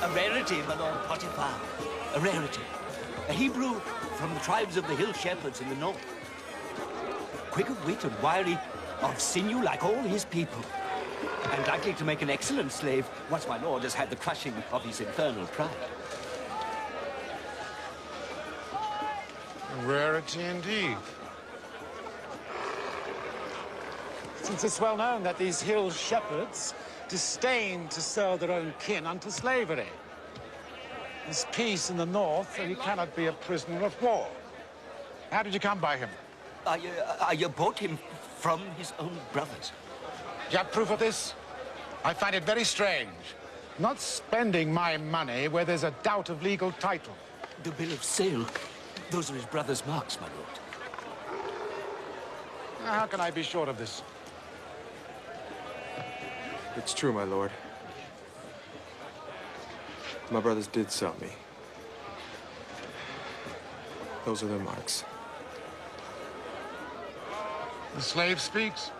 A rarity, my Lord Potiphar. A rarity. A Hebrew from the tribes of the hill shepherds in the north. Quick of wit and wiry, of sinew like all his people. And likely to make an excellent slave once my lord has had the crushing of his infernal pride. A rarity indeed. Since it's well known that these hill shepherds disdain to sell their own kin unto slavery. There's peace in the north, and he cannot be a prisoner of war. How did you come by him? I bought him from his own brothers. Do you have proof of this? I find it very strange. Not spending my money where there's a doubt of legal title. The bill of sale. Those are his brother's marks, my lord. How can I be sure of this? It's true, my lord. My brothers did sell me. Those are their marks. The slave speaks.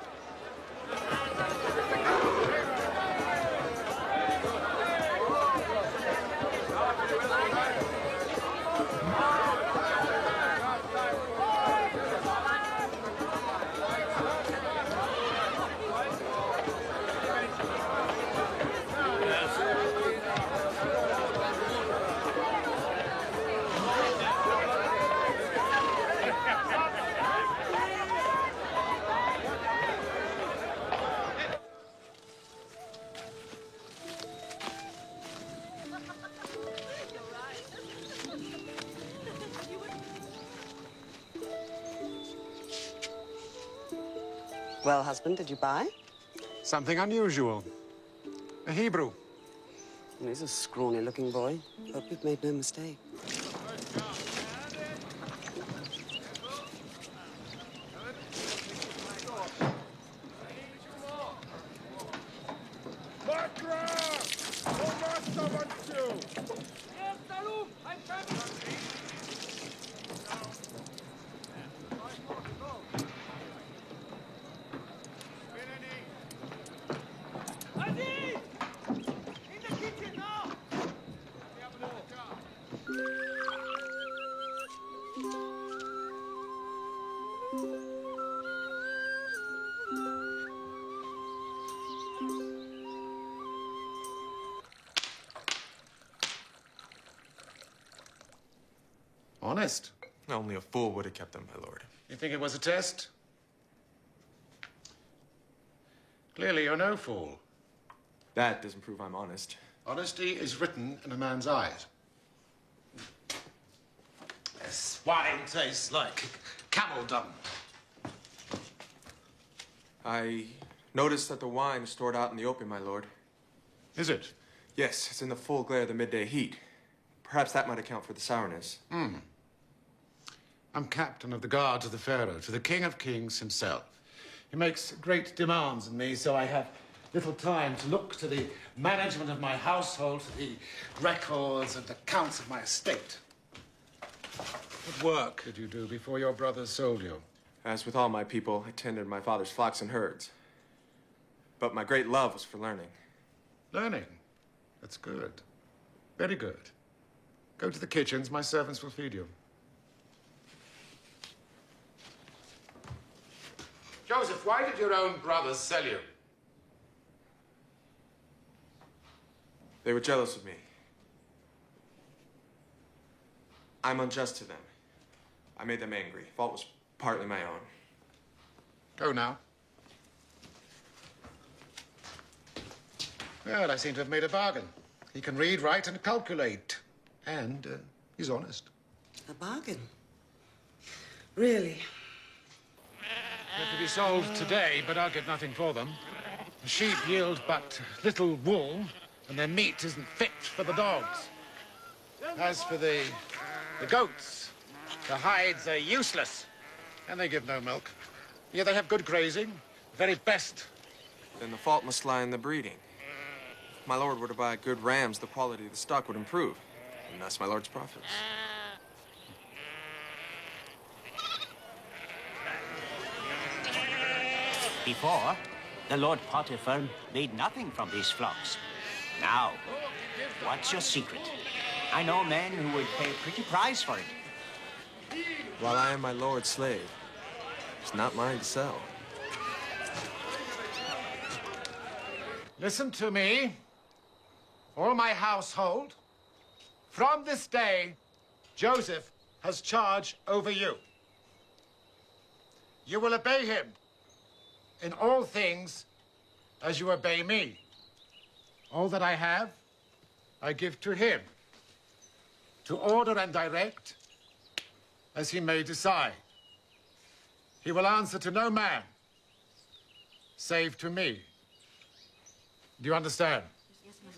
Well, husband, did you buy? Something unusual. A Hebrew. He's a scrawny-looking boy. Hope you've made no mistake. Honest. Only a fool would have kept them, my lord. You think it was a test? Clearly, you're no fool. That doesn't prove I'm honest. Honesty is written in a man's eyes. This wine tastes like camel dung. I noticed that the wine is stored out in the open, my lord. Is it? Yes, it's in the full glare of the midday heat. Perhaps that might account for the sourness. I'm captain of the guard to the Pharaoh, to the King of Kings himself. He makes great demands on me, so I have little time to look to the management of my household, to the records and accounts of my estate. What work did you do before your brothers sold you? As with all my people, I tended my father's flocks and herds. But my great love was for learning. Learning? That's good. Very good. Go to the kitchens. My servants will feed you. Joseph, why did your own brothers sell you? They were jealous of me. I'm unjust to them. I made them angry. Fault was partly my own. Go now. Well, I seem to have made a bargain. He can read, write, and calculate. And he's honest. A bargain? Really? They're to be sold today, but I'll get nothing for them. The sheep yield but little wool, and their meat isn't fit for the dogs. As for the goats, the hides are useless, and they give no milk. Yet they have good grazing, the very best. Then the fault must lie in the breeding. If my lord were to buy good rams, the quality of the stock would improve, and thus my lord's profits. Before, the Lord Potiphar made nothing from these flocks. Now, what's your secret? I know men who would pay a pretty price for it. While I am my lord's slave, it's not mine to sell. Listen to me, all my household. From this day, Joseph has charge over you. You will obey him in all things as you obey me. All that I have, I give to him, to order and direct as he may decide. He will answer to no man, save to me. Do you understand? Yes, my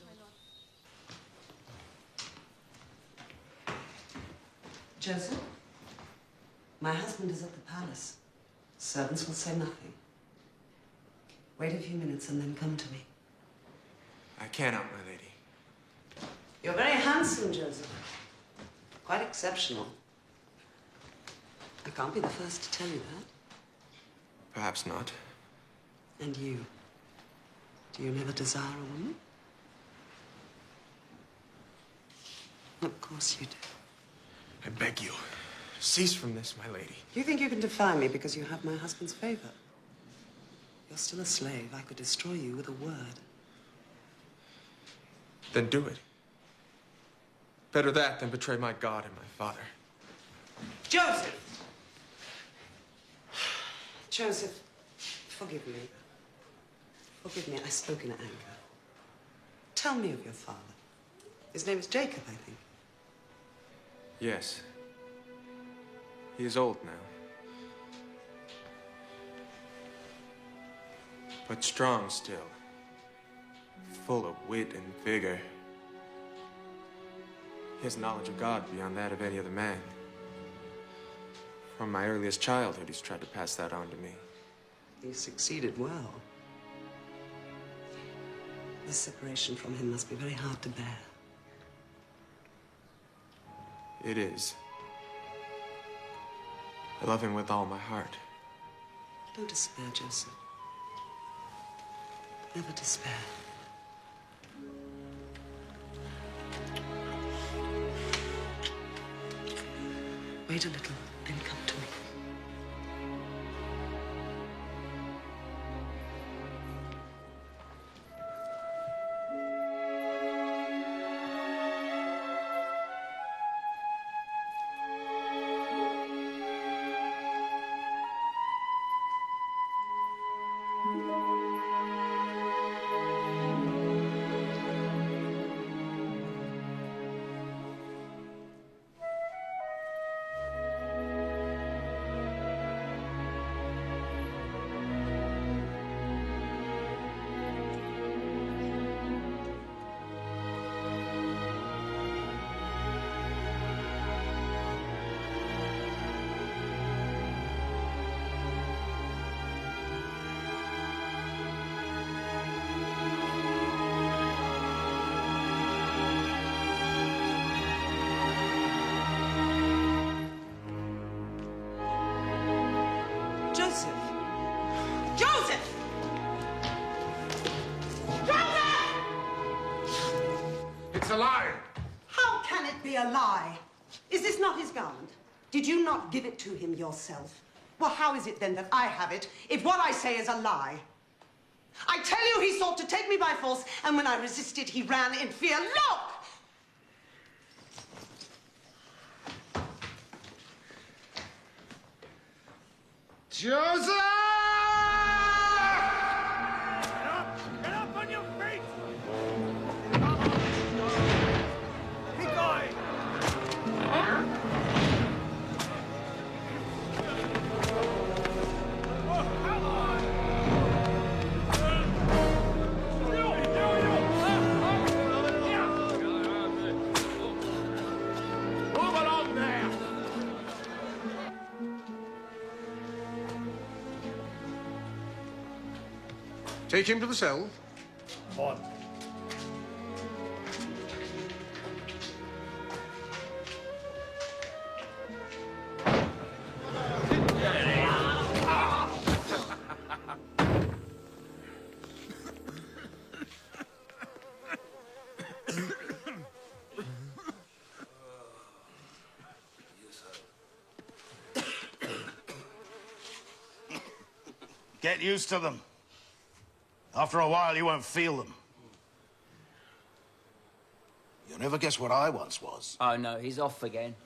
lord. Joseph, my husband is at the palace. Servants will say nothing. Wait a few minutes and then come to me. I cannot, my lady. You're very handsome, Joseph. Quite exceptional. I can't be the first to tell you that. Perhaps not. And you? Do you never desire a woman? Of course you do. I beg you, cease from this, my lady. You think you can defy me because you have my husband's favor? You're still a slave. I could destroy you with a word. Then do it. Better that than betray my God and my father. Joseph! Joseph, forgive me. Forgive me, I spoke in anger. Tell me of your father. His name is Jacob, I think. Yes. He is old now. But strong still. Full of wit and vigor. He has knowledge of God beyond that of any other man. From my earliest childhood, he's tried to pass that on to me. He succeeded well. This separation from him must be very hard to bear. It is. I love him with all my heart. Don't despair, Joseph. Never despair. Wait a little and come to me. Joseph! Joseph! Joseph! It's a lie. How can it be a lie? Is this not his garment? Did you not give it to him yourself? Well, how is it then that I have it if what I say is a lie? I tell you, he sought to take me by force, and when I resisted, he ran in fear. Look! Joseph! Get up on your feet! Keep going! Move along there! Take him to the cell. On. Get used to them. After a while, you won't feel them. You'll never guess what I once was. Oh, no, he's off again.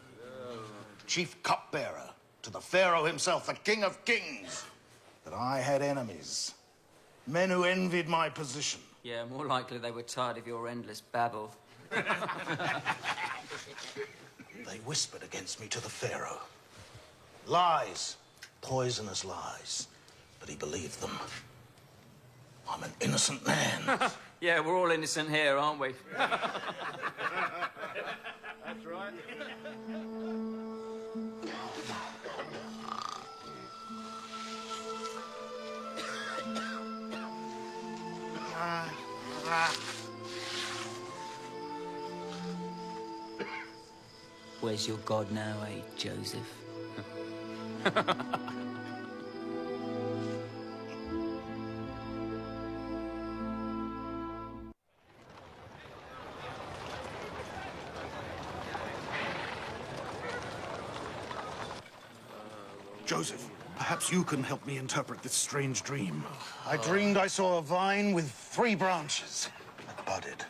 Chief cupbearer to the Pharaoh himself, the King of Kings. But I had enemies. Men who envied my position. Yeah, more likely they were tired of your endless babble. They whispered against me to the Pharaoh. Lies. Poisonous lies. But he believed them. I'm an innocent man. Yeah, we're all innocent here, aren't we? That's right. Where's your God now, eh, Joseph? Joseph, perhaps you can help me interpret this strange dream. I dreamed I saw a vine with 3 branches that budded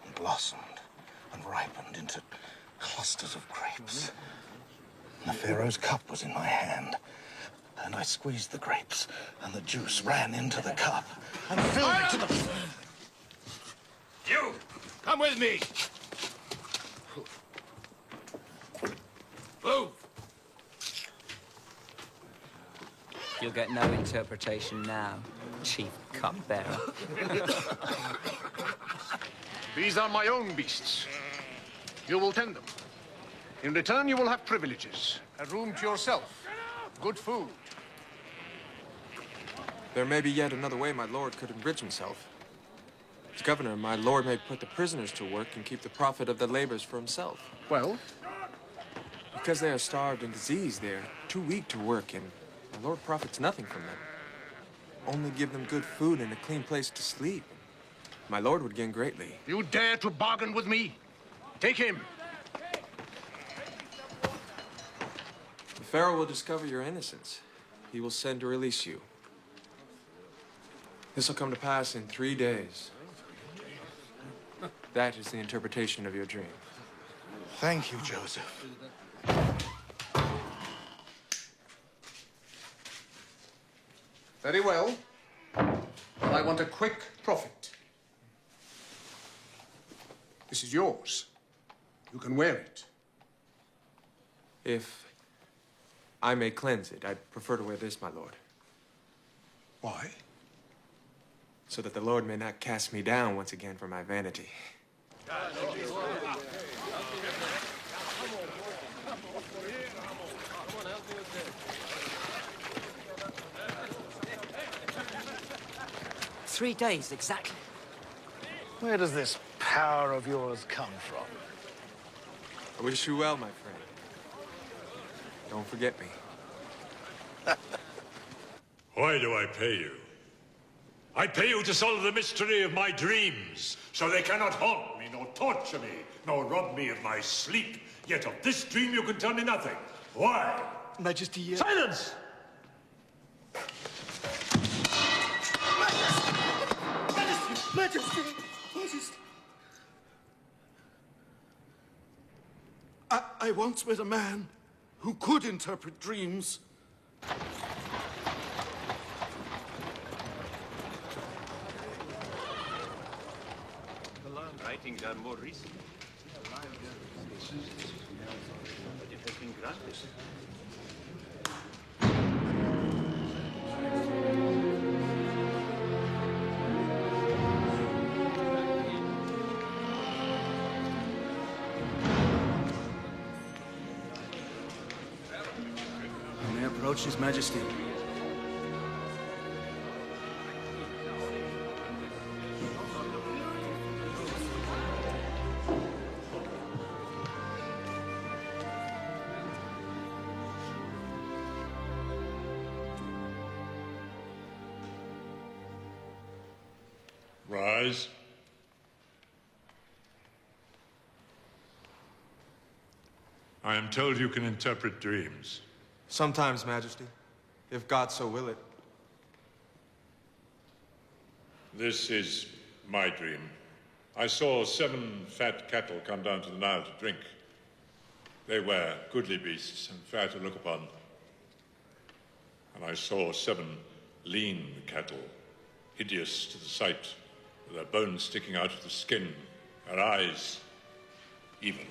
and blossomed and ripened into clusters of grapes. And the Pharaoh's cup was in my hand. And I squeezed the grapes, and the juice ran into the cup and filled it to the... You! Come with me! Move! You'll get no interpretation now, Chief Cupbearer. These are my own beasts. You will tend them. In return, you will have privileges. A room to yourself. Good food. There may be yet another way my lord could enrich himself. As governor, my lord may put the prisoners to work and keep the profit of their labors for himself. Well? Because they are starved and diseased, they are too weak to work, and my lord profits nothing from them. Only give them good food and a clean place to sleep. My lord would gain greatly. You dare to bargain with me? Take him. The Pharaoh will discover your innocence. He will send to release you. This will come to pass in 3 days. That is the interpretation of your dream. Thank you, Joseph. Very well. But I want a quick profit. This is yours. You can wear it. If I may cleanse it, I'd prefer to wear this, my lord. Why? So that the Lord may not cast me down once again for my vanity. Three days, exactly. Where does this power of yours come from? I wish you well, my friend. Don't forget me. Why do I pay you? I pay you to solve the mystery of my dreams, so they cannot haunt me, nor torture me, nor rob me of my sleep. Yet of this dream you can tell me nothing. Why? Majesty, Silence! Majesty! Majesty! I once met a man who could interpret dreams. Writings are more recent. But it has been granted. May I approach His Majesty? Rise. I am told you can interpret dreams. Sometimes, Majesty, if God so will it. This is my dream. I saw 7 fat cattle come down to the Nile to drink. They were goodly beasts and fair to look upon. And I saw 7 lean cattle, hideous to the sight, with their bones sticking out of the skin, their eyes evil.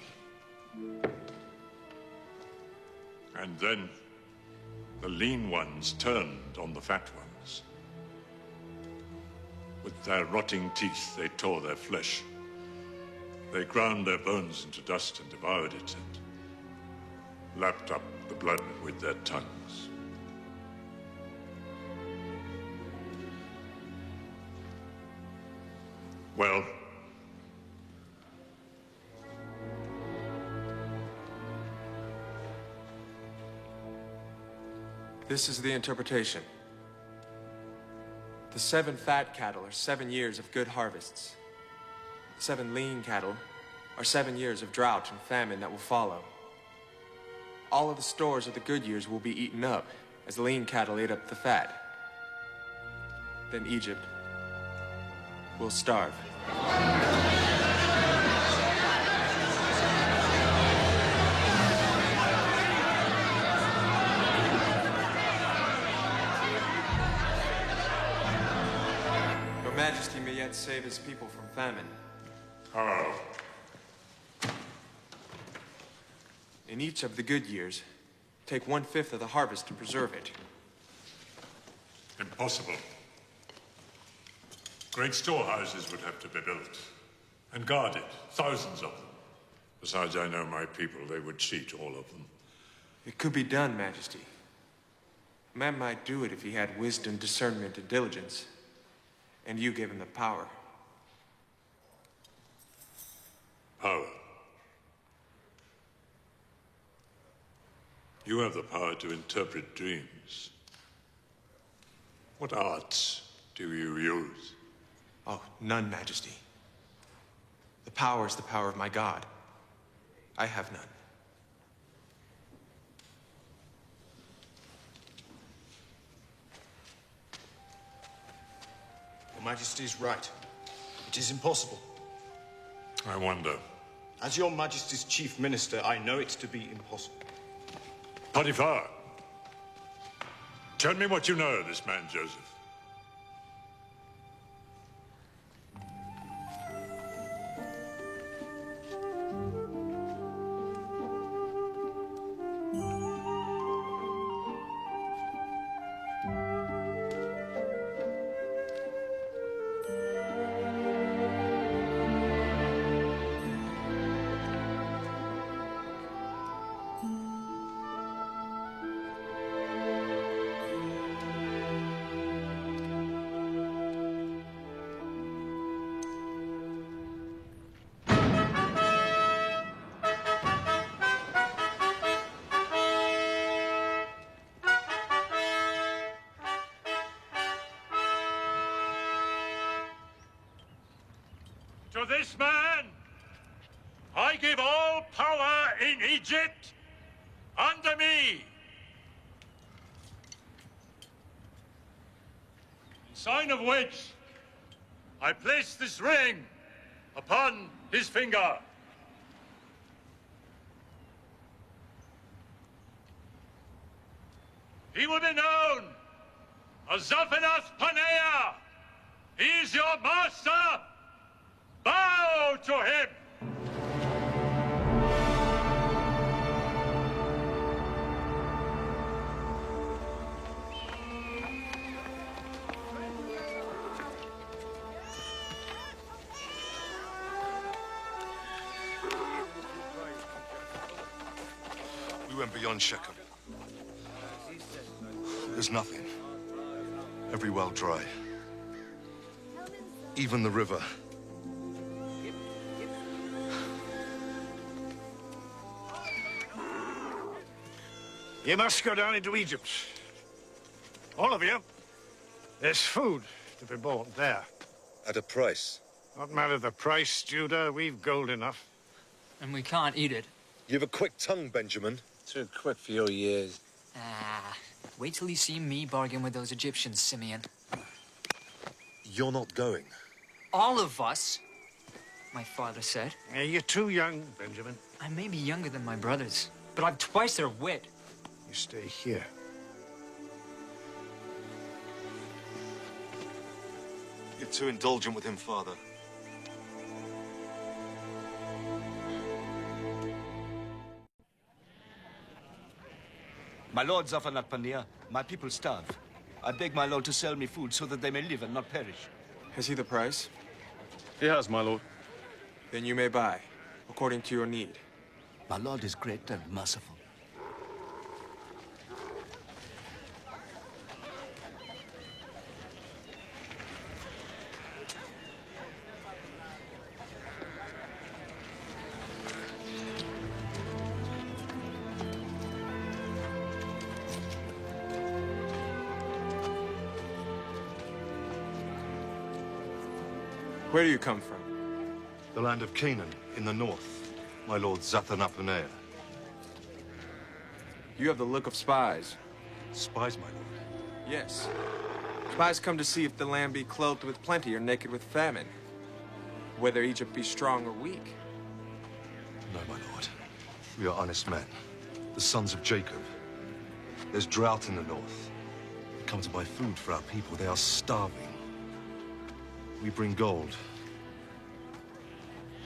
And then the lean ones turned on the fat ones. With their rotting teeth, they tore their flesh. They ground their bones into dust and devoured it, and lapped up the blood with their tongues. Well, this is the interpretation. The 7 fat cattle are 7 years of good harvests. The 7 lean cattle are 7 years of drought and famine that will follow. All of the stores of the good years will be eaten up as the lean cattle ate up the fat. Then Egypt will starve. Your Majesty may yet save his people from famine. how? In each of the good years, take 1/5 of the harvest to preserve it. Impossible. Great storehouses would have to be built and guarded, thousands of them. Besides, I know my people, they would cheat all of them. It could be done, Majesty. A man might do it if he had wisdom, discernment, and diligence, and you gave him the power. Power. You have the power to interpret dreams. What arts do you use? Oh, none, Majesty. The power is the power of my God. I have none. Your Majesty is right. It is impossible. I wonder. As your Majesty's chief minister, I know it to be impossible. Potiphar, tell me what you know of this man, Joseph. To this man, I give all power in Egypt under me. In sign of which, I place this ring upon his finger. He will be known as Zaphenath Paneah. He is your master. Bow to him! We went beyond Shechem. There's nothing. Every well dry. Even the river. You must go down into Egypt. All of you. There's food to be bought there. At a price. Not matter the price, Judah. We've gold enough. And we can't eat it. You have a quick tongue, Benjamin. Too quick for your years. Wait till you see me bargain with those Egyptians, Simeon. You're not going. All of us, my father said. You're too young, Benjamin. I may be younger than my brothers, but I've twice their wit. You stay here. You're too indulgent with him, Father. My lord Zaphanath-Paneah, my people starve. I beg my lord to sell me food so that they may live and not perish. Has he the price? He has, my lord. Then you may buy, according to your need. My lord is great and merciful. Where do you come from? The land of Canaan, in the north. My lord Zaphanath-Paneah. You have the look of spies. Spies, my lord. Yes. Spies come to see if the land be clothed with plenty or naked with famine. Whether Egypt be strong or weak. No, my lord. We are honest men. The sons of Jacob. There's drought in the north. We come to buy food for our people. They are starving. We bring gold.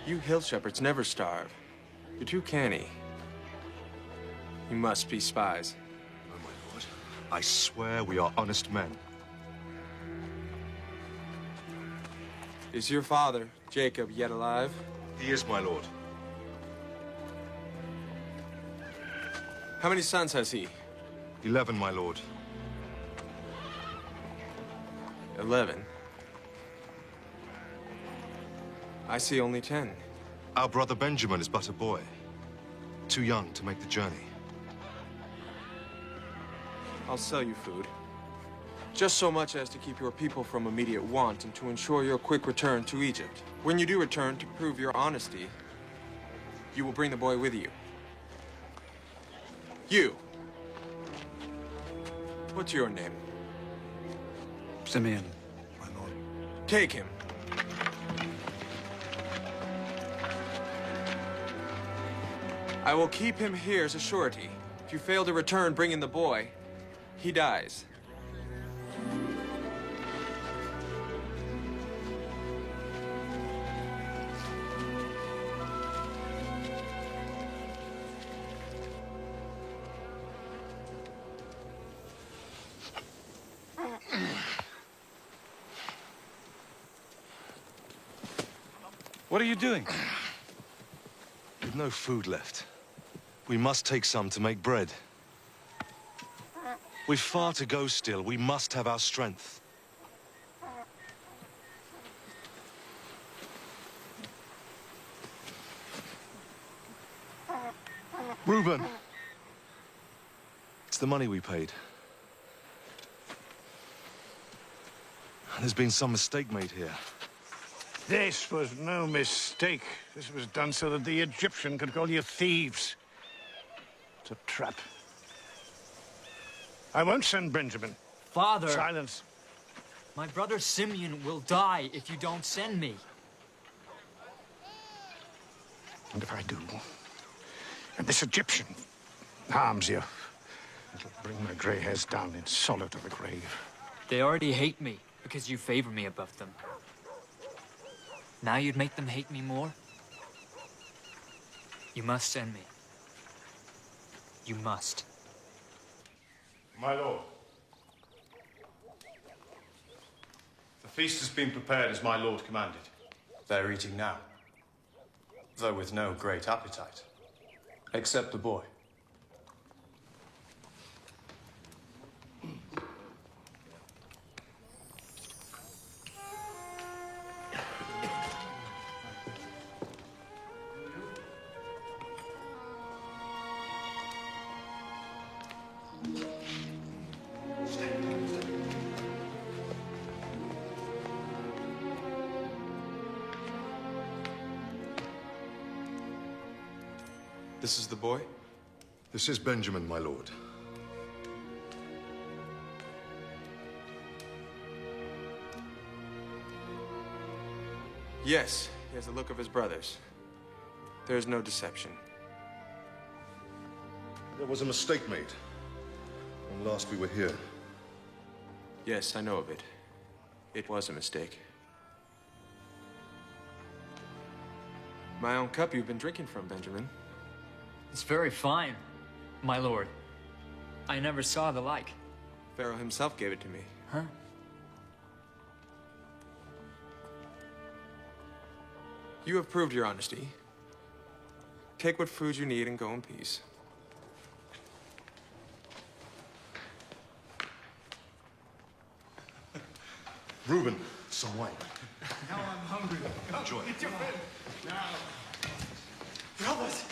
You hill shepherds never starve. You're too canny. You must be spies. No, my lord. I swear we are honest men. Is your father, Jacob, yet alive? He is, my lord. How many sons has he? 11, my lord. 11. I see only 10. Our brother Benjamin is but a boy. Too young to make the journey. I'll sell you food. Just so much as to keep your people from immediate want and to ensure your quick return to Egypt. When you do return, to prove your honesty, you will bring the boy with you. You. What's your name? Simeon, my lord. Take him. I will keep him here as a surety. If you fail to return bringing the boy, he dies. What are you doing? With no food left, we must take some to make bread. We've far to go still. We must have our strength. Reuben! It's the money we paid. There's been some mistake made here. This was no mistake. This was done so that the Egyptian could call you thieves. It's a trap. I won't send Benjamin. Father! Silence. My brother Simeon will die if you don't send me. And if I do, and this Egyptian harms you, it'll bring my grey hairs down in sorrow to the grave. They already hate me because you favor me above them. Now you'd make them hate me more? You must send me. You must. My lord. The feast has been prepared as my lord commanded. They're eating now, though with no great appetite, except the boy. This is the boy? This is Benjamin, my lord. Yes, he has the look of his brothers. There is no deception. There was a mistake made when last we were here. Yes, I know of it. It was a mistake. My own cup you've been drinking from, Benjamin. It's very fine, my lord. I never saw the like. Pharaoh himself gave it to me. Huh? You have proved your honesty. Take what food you need and go in peace. Reuben, some wine. Now I'm hungry. Enjoy. Get your friend. Now. Brothers!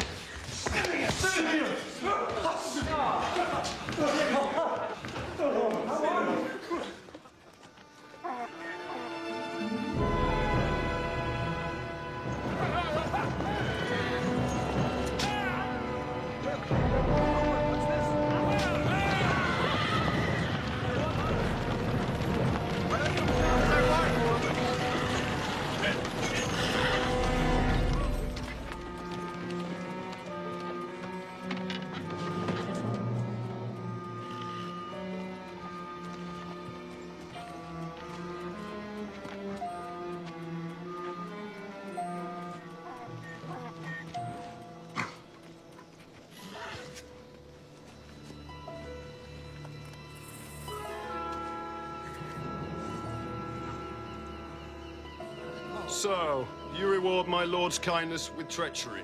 So, you reward my lord's kindness with treachery.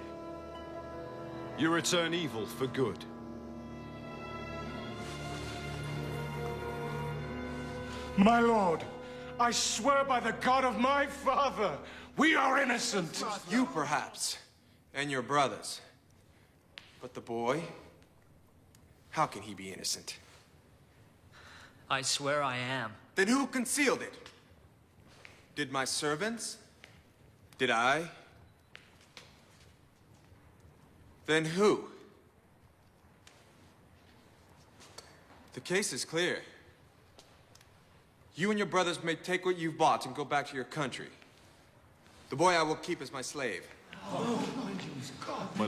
You return evil for good. My lord, I swear by the God of my father, we are innocent. You perhaps, and your brothers. But the boy, how can he be innocent? I swear I am. Then who concealed it? Did my servants? Did I? Then who? The case is clear. You and your brothers may take what you've bought and go back to your country. The boy I will keep as my slave. My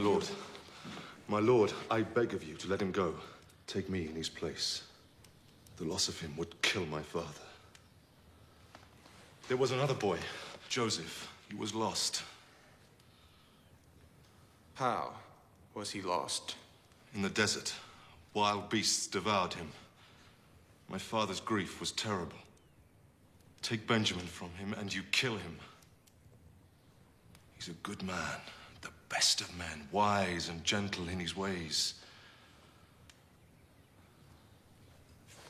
lord, I beg of you to let him go. Take me in his place. The loss of him would kill my father. There was another boy, Joseph. He was lost. How was he lost? In the desert, wild beasts devoured him. My father's grief was terrible. Take Benjamin from him and you kill him. He's a good man, the best of men, wise and gentle in his ways.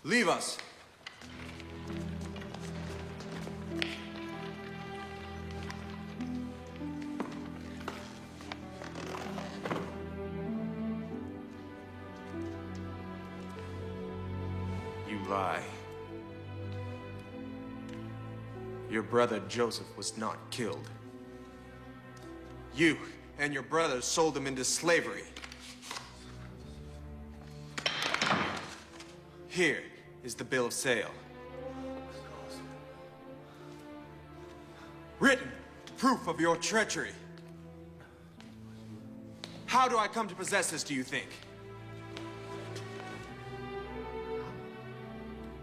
Leave us. You lie. Your brother Joseph was not killed. You and your brothers sold him into slavery. Here is the bill of sale. Written proof of your treachery. How do I come to possess this, do you think?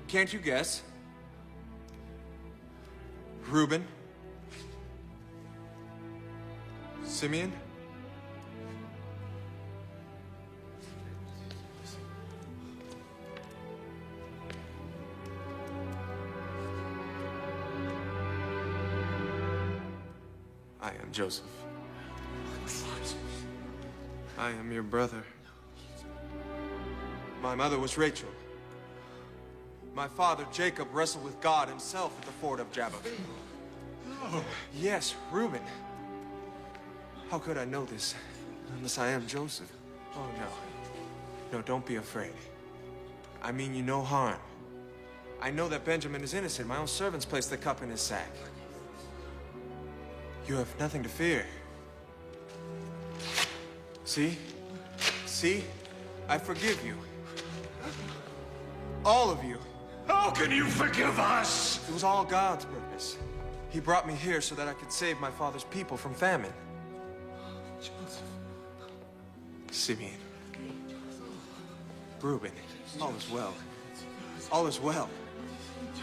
Can't you guess? Reuben? Simeon? I am Joseph. I am your brother. My mother was Rachel. My father, Jacob, wrestled with God himself at the ford of Jabbok. No. Yes, Reuben. How could I know this unless I am Joseph? Oh, no. No, don't be afraid. I mean you no harm. I know that Benjamin is innocent. My own servants placed the cup in his sack. You have nothing to fear. See? See? I forgive you. All of you. How can you forgive us? It was all God's purpose. He brought me here so that I could save my father's people from famine. Joseph. Simeon. Reuben, all is well. All is well.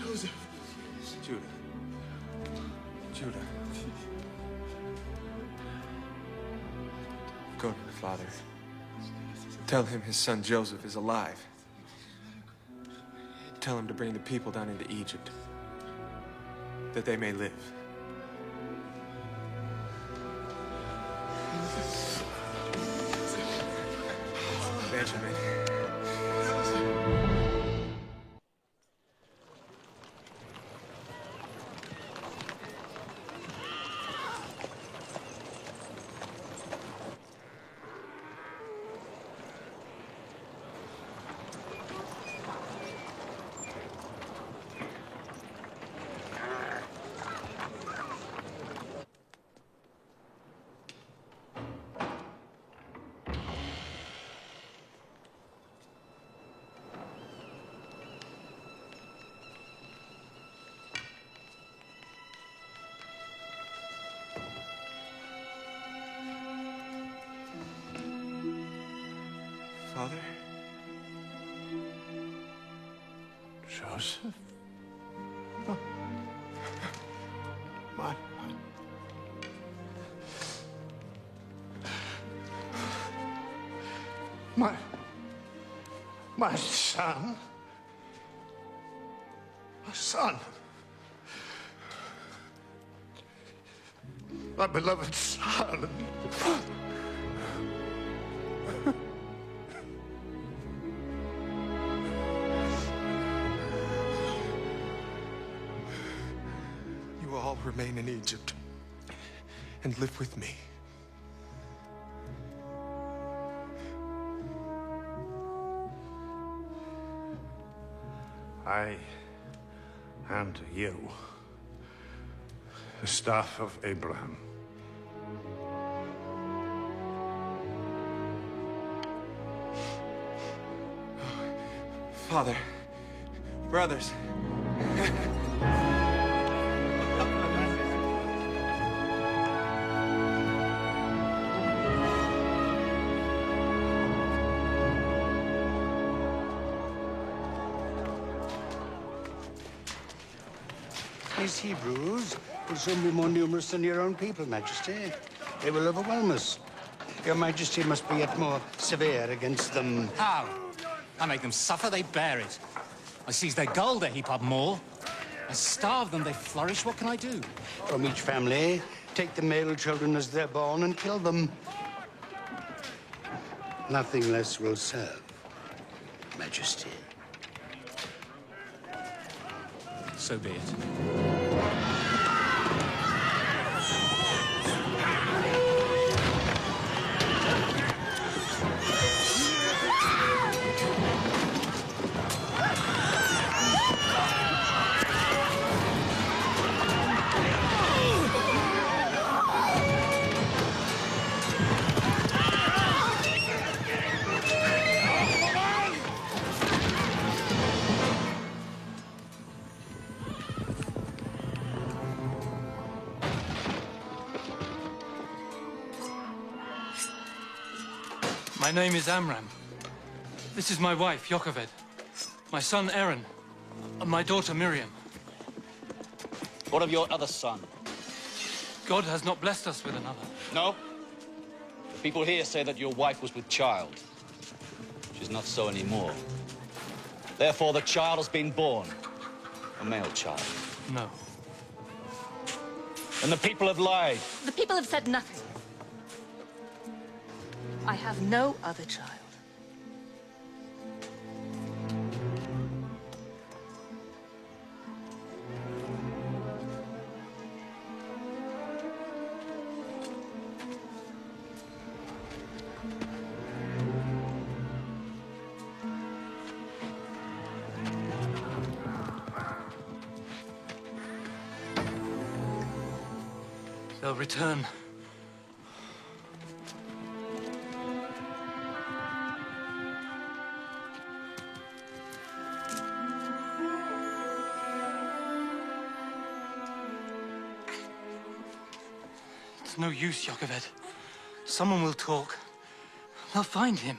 Joseph. Judah. Judah. Go to your father. Tell him his son Joseph is alive. Tell him to bring the people down into Egypt, that they may live. Benjamin. Father? Joseph? Oh. My... My son? My son? My beloved son? You will all remain in Egypt and live with me. I hand to you the staff of Abraham. Father, brothers. These Hebrews will soon be more numerous than your own people, Majesty. They will overwhelm us. Your Majesty must be yet more severe against them. How? I make them suffer, they bear it. I seize their gold, they heap up more. I starve them, they flourish. What can I do? From each family, take the male children as they're born and kill them. Nothing less will serve, Majesty. So be it. My name is Amram. This is my wife, Jochebed. My son, Aaron. And my daughter, Miriam. What of your other son? God has not blessed us with another. No? The people here say that your wife was with child. She's not so anymore. Therefore, the child has been born. A male child. No. And the people have lied. The people have said nothing. I have no other child. They'll return. It's no use, Jochebed. Someone will talk. They'll find him.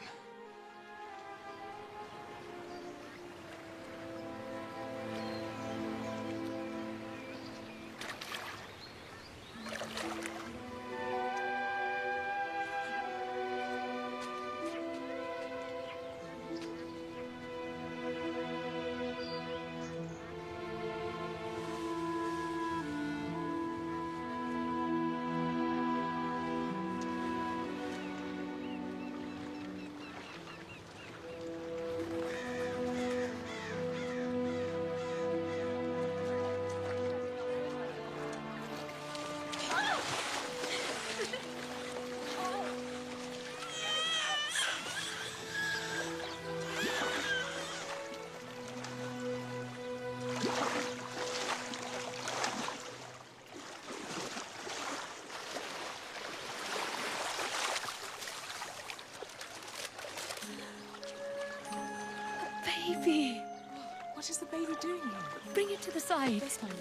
Baby. What is the baby doing here? Bring it to the side. Yes, my lord.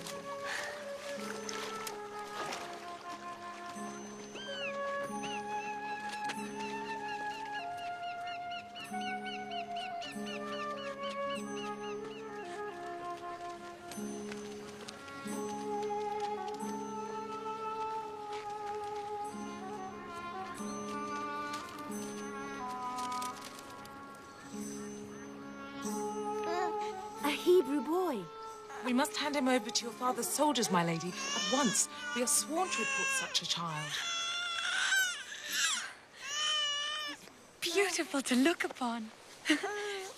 A Hebrew boy. We must hand him over to your father's soldiers, my lady, at once. We are sworn to report such a child. Beautiful to look upon.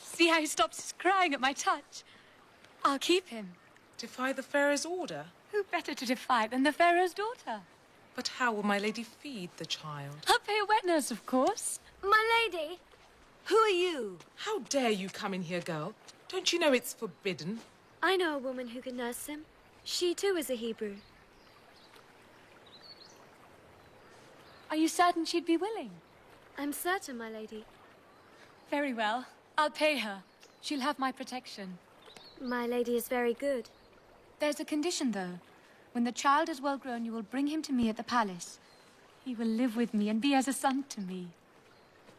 See how he stops his crying at my touch. I'll keep him. Defy the Pharaoh's order? Who better to defy than the Pharaoh's daughter? But how will my lady feed the child? I'll pay a wet nurse, of course. My lady, who are you? How dare you come in here, girl? Don't you know it's forbidden? I know a woman who can nurse him. She too is a Hebrew. Are you certain she'd be willing? I'm certain, my lady. Very well. I'll pay her. She'll have my protection. My lady is very good. There's a condition, though. When the child is well grown, you will bring him to me at the palace. He will live with me and be as a son to me.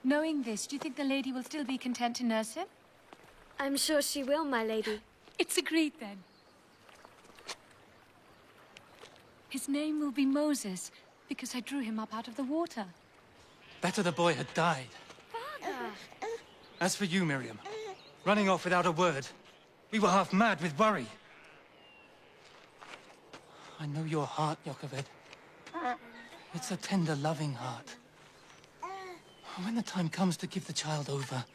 Knowing this, do you think the lady will still be content to nurse him? I'm sure she will, my lady. It's agreed, then. His name will be Moses, because I drew him up out of the water. Better the boy had died. Father! As for you, Miriam, running off without a word, we were half mad with worry. I know your heart, Jochebed. It's a tender, loving heart. When the time comes to give the child over,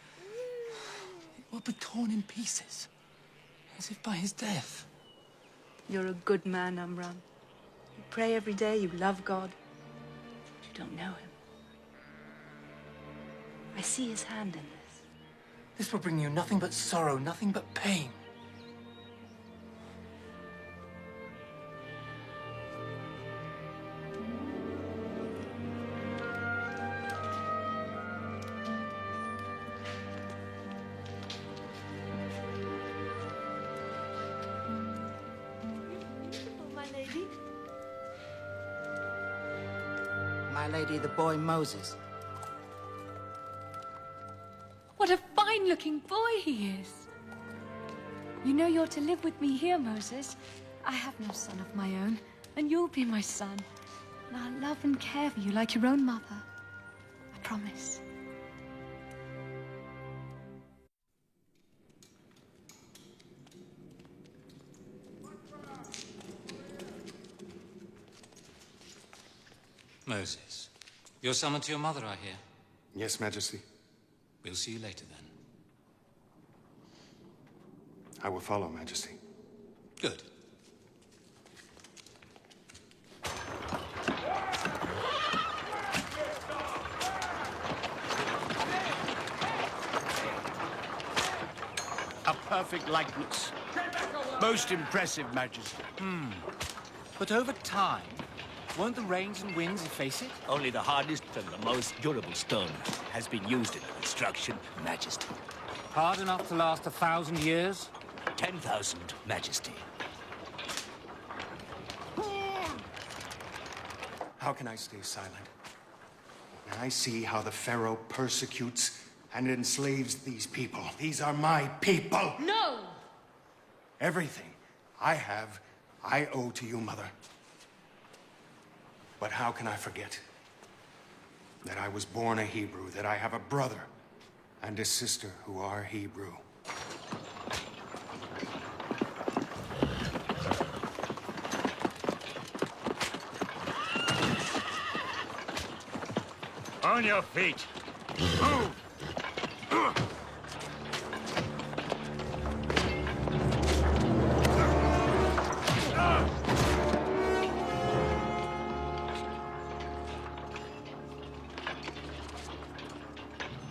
it will be torn in pieces, as if by his death. You're a good man, Amram. You pray every day, you love God. But you don't know him. I see his hand in this. This will bring you nothing but sorrow, nothing but pain. My lady, the boy Moses. What a fine-looking boy he is. You know you're to live with me here, Moses. I have no son of my own, and you'll be my son. And I'll love and care for you like your own mother. I promise. Moses, you're summoned to your mother, I hear. Yes, Majesty. We'll see you later, then. I will follow, Majesty. Good. A perfect likeness. Most impressive, Majesty. But over time, won't the rains and winds efface it? Only the hardest and the most durable stone has been used in construction, Majesty. Hard enough to last 1,000 years? 10,000, Majesty. How can I stay silent when I see how the Pharaoh persecutes and enslaves these people? These are my people. No! Everything I have, I owe to you, Mother. But how can I forget that I was born a Hebrew, that I have a brother and a sister who are Hebrew? On your feet. Move!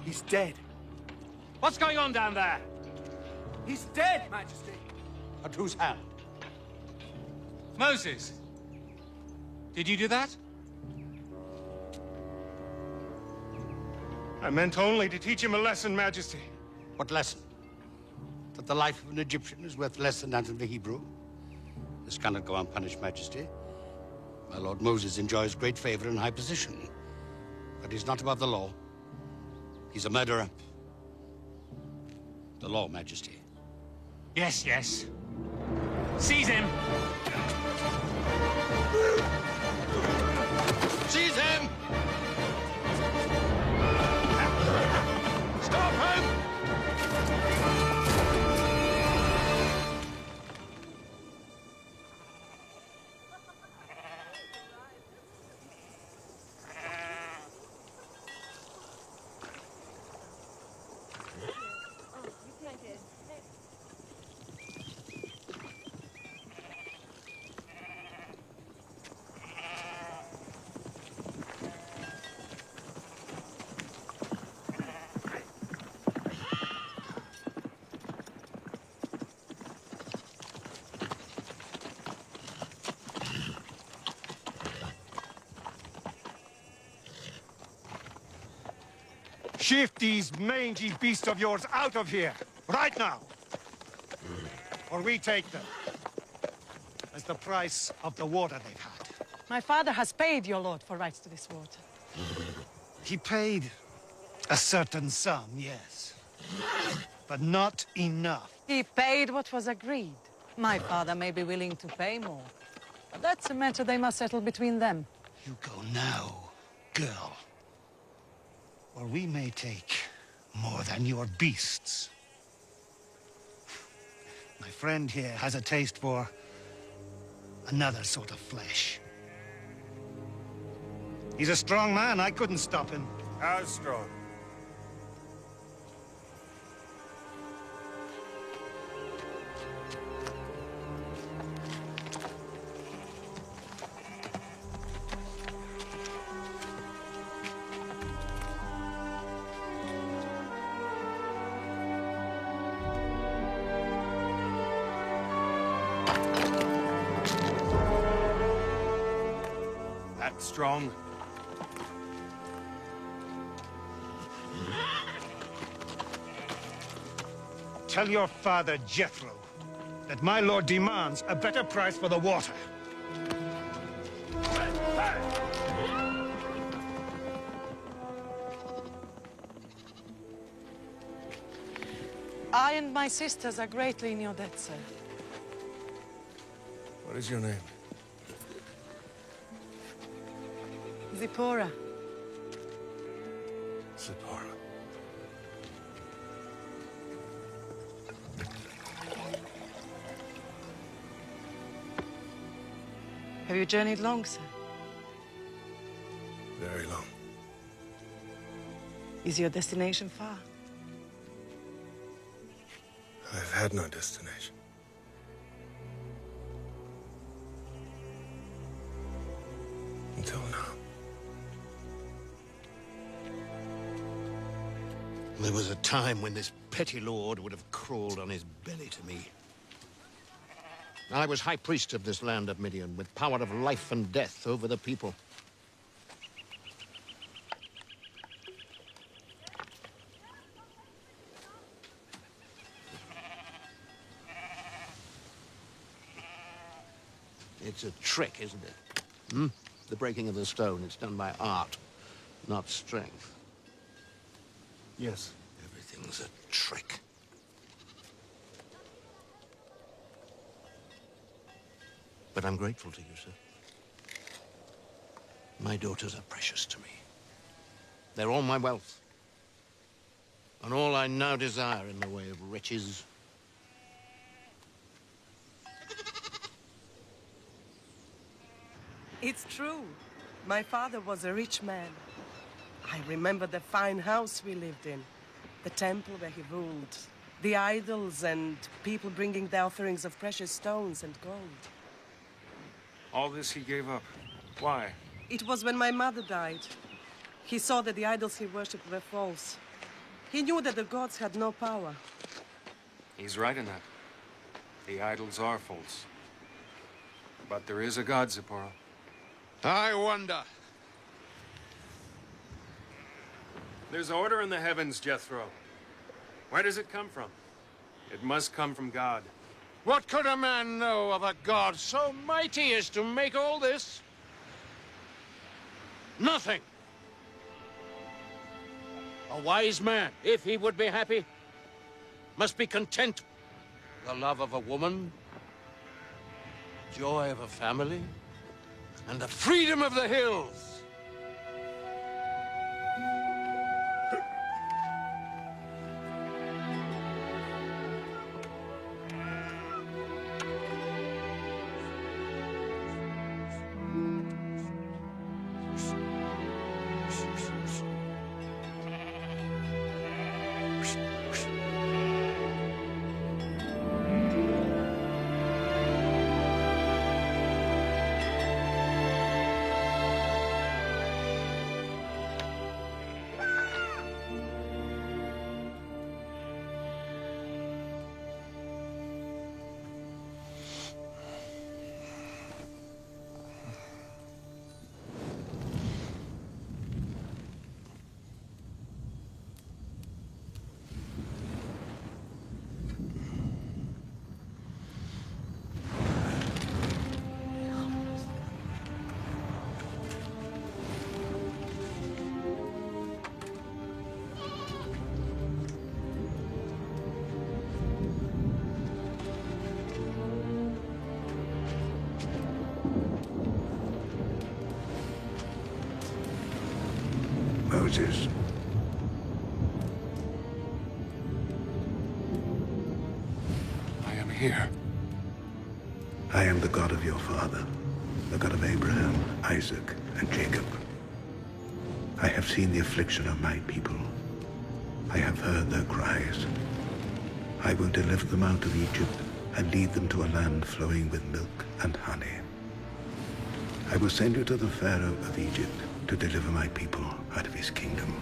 He's dead. What's going on down there? He's dead, Majesty. At whose hand? Moses! Did you do that? I meant only to teach him a lesson, Majesty. What lesson? That the life of an Egyptian is worth less than that of a Hebrew? This cannot go unpunished, Majesty. My Lord Moses enjoys great favor and high position. But he's not above the law. He's a murderer. The law, Majesty. Yes, yes. Seize him! Seize him! Stop him! Shift these mangy beasts of yours out of here, right now. Or we take them as the price of the water they've had. My father has paid your lord for rights to this water. He paid a certain sum, yes. But not enough. He paid what was agreed. My father may be willing to pay more. But that's a matter they must settle between them. You go now, girl. Or we may take more than your beasts. My friend here has a taste for another sort of flesh. He's a strong man. I couldn't stop him. How strong? That strong? Tell your father, Jethro, that my lord demands a better price for the water. I and my sisters are greatly in your debt, sir. What is your name? Zipporah. Zipporah. Have you journeyed long, sir? Very long. Is your destination far? I've had no destination. Until now. There was a time when this petty lord would have crawled on his belly to me. I was high priest of this land of Midian, with power of life and death over the people. It's a trick, isn't it? The breaking of the stone, it's done by art, not strength. Yes. Everything's a trick. But I'm grateful to you, sir. My daughters are precious to me. They're all my wealth. And all I now desire in the way of riches. It's true. My father was a rich man. I remember the fine house we lived in, the temple where he ruled, the idols and people bringing the offerings of precious stones and gold. All this he gave up. Why? It was when my mother died. He saw that the idols he worshipped were false. He knew that the gods had no power. He's right in that. The idols are false. But there is a God, Zipporah. I wonder. There's order in the heavens, Jethro. Where does it come from? It must come from God. What could a man know of a God so mighty as to make all this? Nothing. A wise man, if he would be happy, must be content. The love of a woman, joy of a family, and the freedom of the hills. Moses. I am here. I am the God of your father, the God of Abraham, Isaac, and Jacob. I have seen the affliction of my people. I have heard their cries. I will deliver them out of Egypt and lead them to a land flowing with milk and honey. I will send you to the Pharaoh of Egypt to deliver my people out of his kingdom.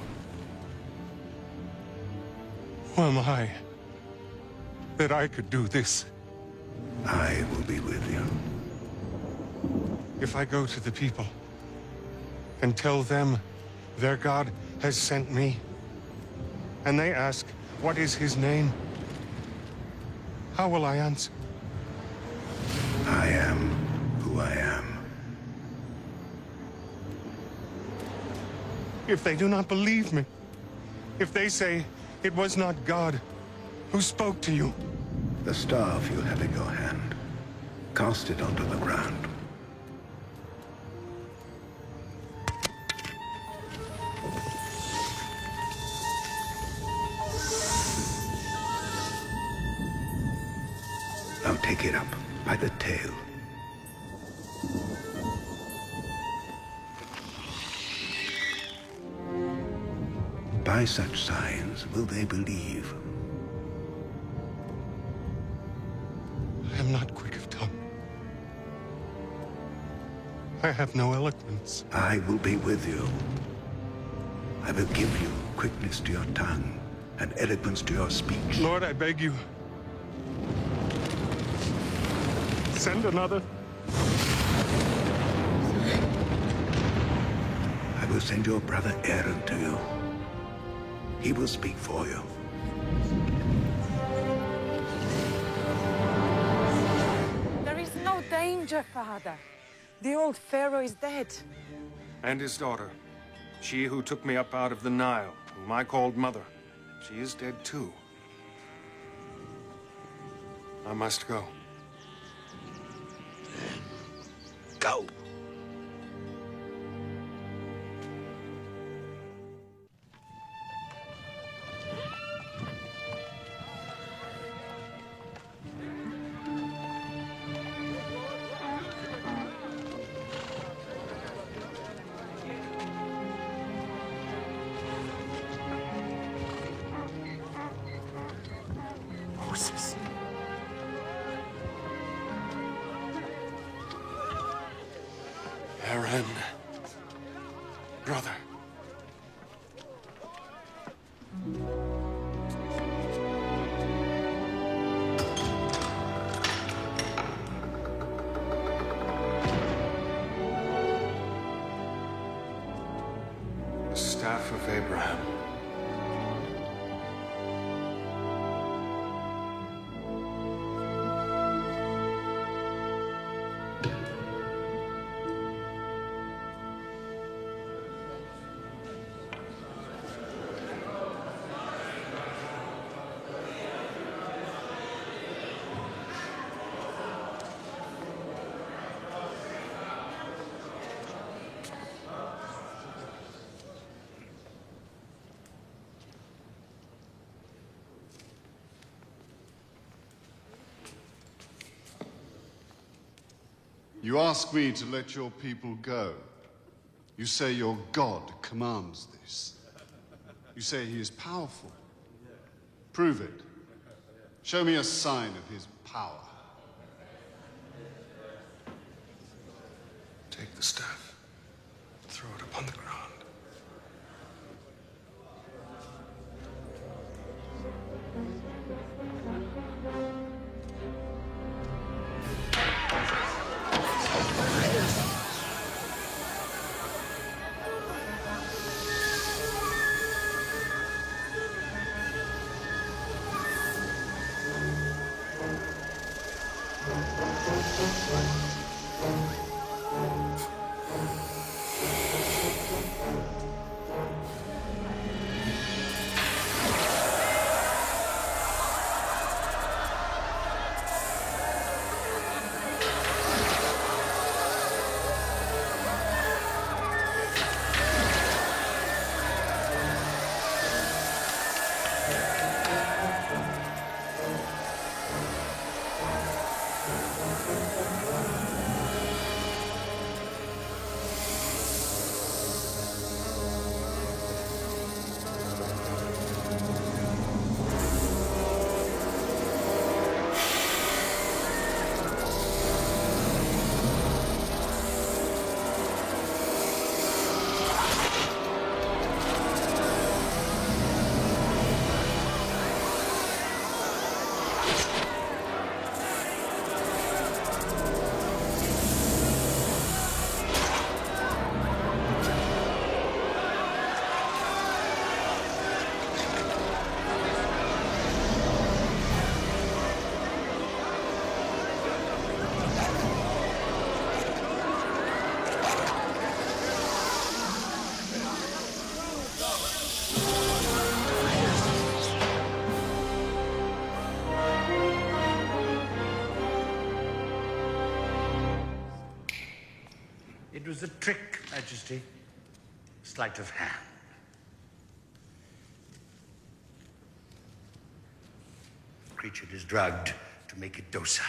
Who am I that I could do this? I will be with you. If I go to the people and tell them their God has sent me, and they ask, what is his name? How will I answer? I am who I am. If they do not believe me, if they say it was not God who spoke to you. The staff you have in your hand, cast it onto the ground. Now take it up by the tail. By such signs will they believe. I am not quick of tongue. I have no eloquence. I will be with you. I will give you quickness to your tongue and eloquence to your speech. Lord, I beg you. Send another. I will send your brother Aaron to you. He will speak for you. There is no danger, Father. The old pharaoh is dead. And his daughter. She who took me up out of the Nile, whom I called mother. She is dead too. I must go. Go! Moses. Aaron. Brother. The staff of Abraham. You ask me to let your people go. You say your God commands this. You say he is powerful. Prove it. Show me a sign of his power. Take the staff. Throw it upon the ground. It was a trick, Majesty. Sleight of hand. The creature is drugged to make it docile.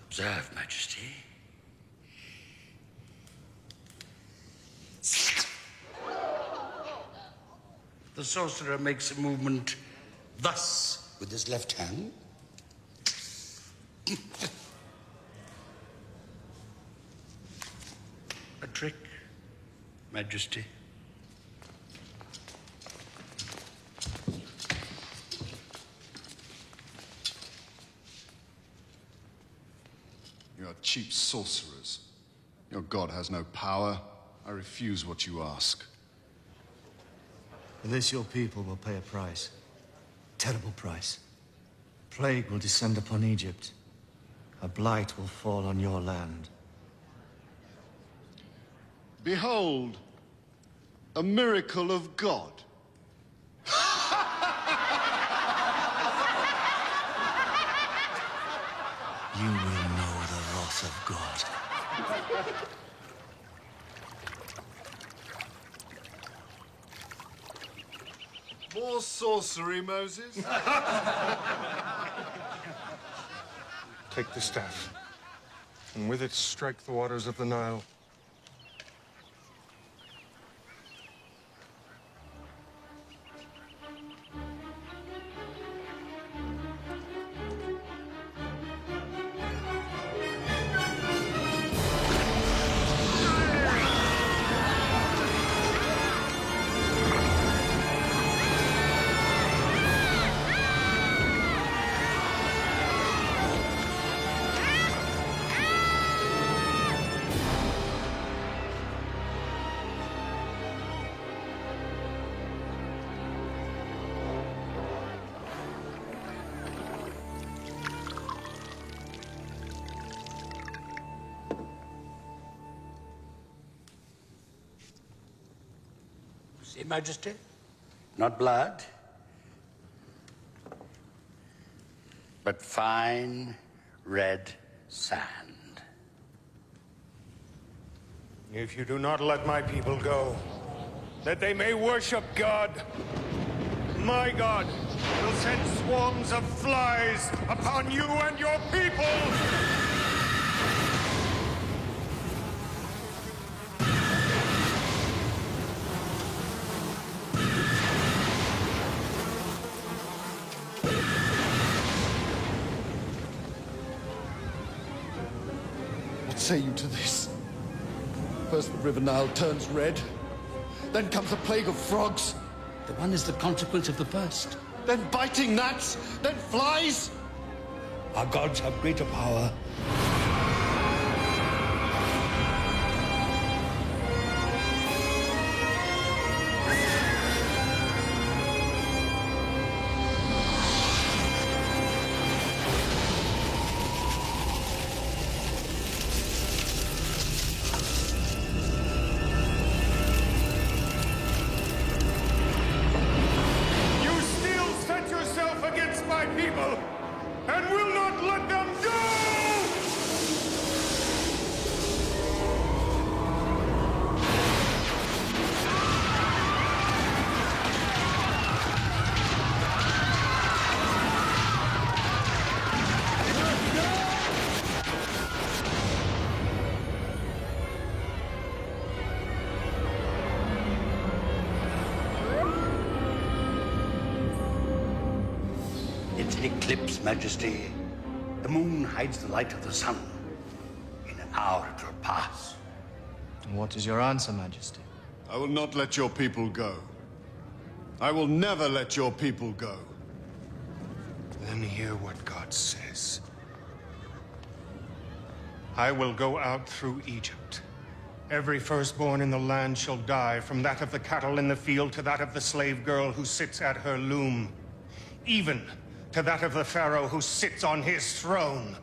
Observe, Majesty. The sorcerer makes a movement thus with his left hand. A trick, Majesty. You are cheap sorcerers. Your God has no power. I refuse what you ask. And this your people will pay a price. terrible price. Plague will descend upon Egypt. A blight will fall on your land. Behold, a miracle of God. You will know the wrath of God. More sorcery, Moses? Take the staff, and with it strike the waters of the Nile. See, Majesty? Not blood, but fine red sand. If you do not let my people go, that they may worship God, my God will send swarms of flies upon you and your people! What say you to this? First the river Nile turns red, then comes a plague of frogs. The one is the consequence of the first. Then biting gnats, then flies. Our gods have greater power. And will not let them go! It's an eclipse, Majesty. The moon hides the light of the sun. In an hour it will pass. And what is your answer, Majesty? I will not let your people go. I will never let your people go. Then hear what God says. I will go out through Egypt. Every firstborn in the land shall die, from that of the cattle in the field to that of the slave girl who sits at her loom, even to that of the Pharaoh who sits on his throne.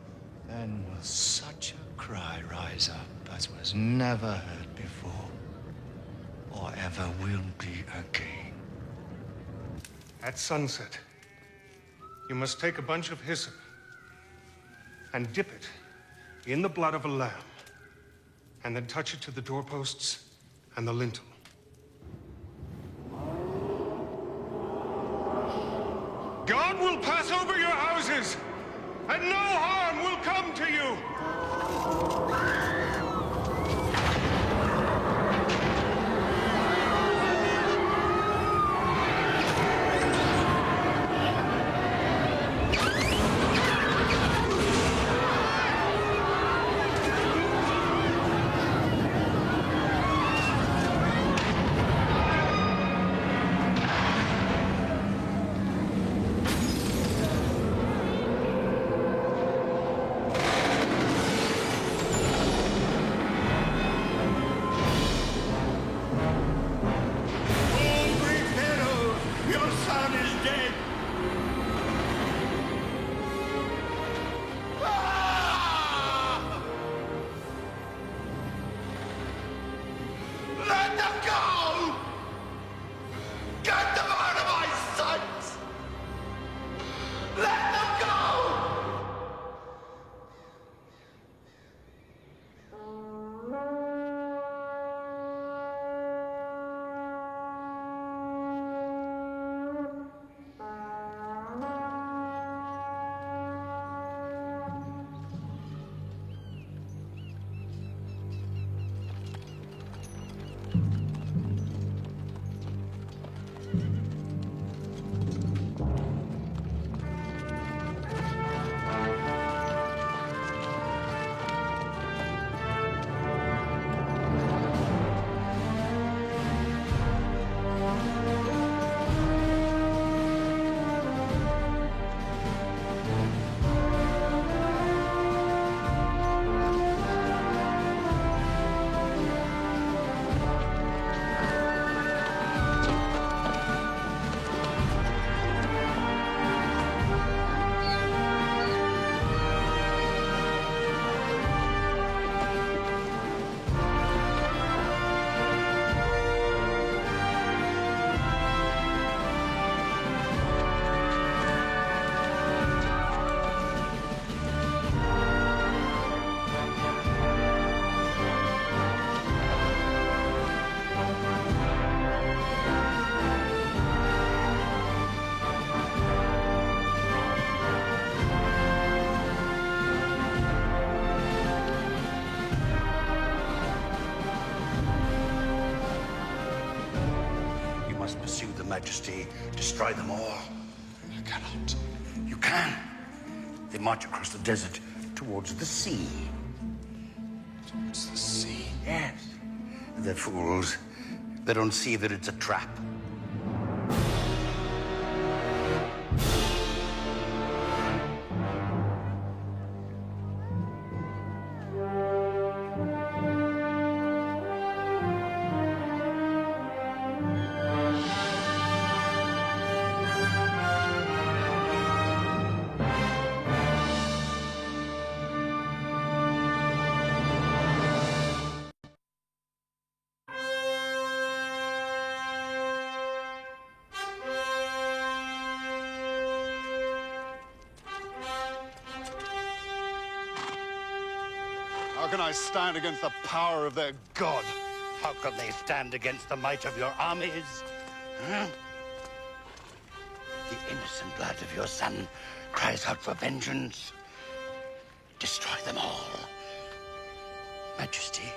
Then will such a cry rise up as was never heard before, or ever will be again. At sunset, you must take a bunch of hyssop and dip it in the blood of a lamb, and then touch it to the doorposts and the lintel. God will pass over your houses, and no harm will come to you. them go! Get them out of my sight! Let them go! Pursue the Majesty, destroy them all. I cannot. You can. They march across the desert towards the sea. Towards the sea? Yes. They're fools. They don't see that it's a trap. How can I stand against the power of their god? How can they stand against the might of your armies? Huh? The innocent blood of your son cries out for vengeance. Destroy them all. Majesty.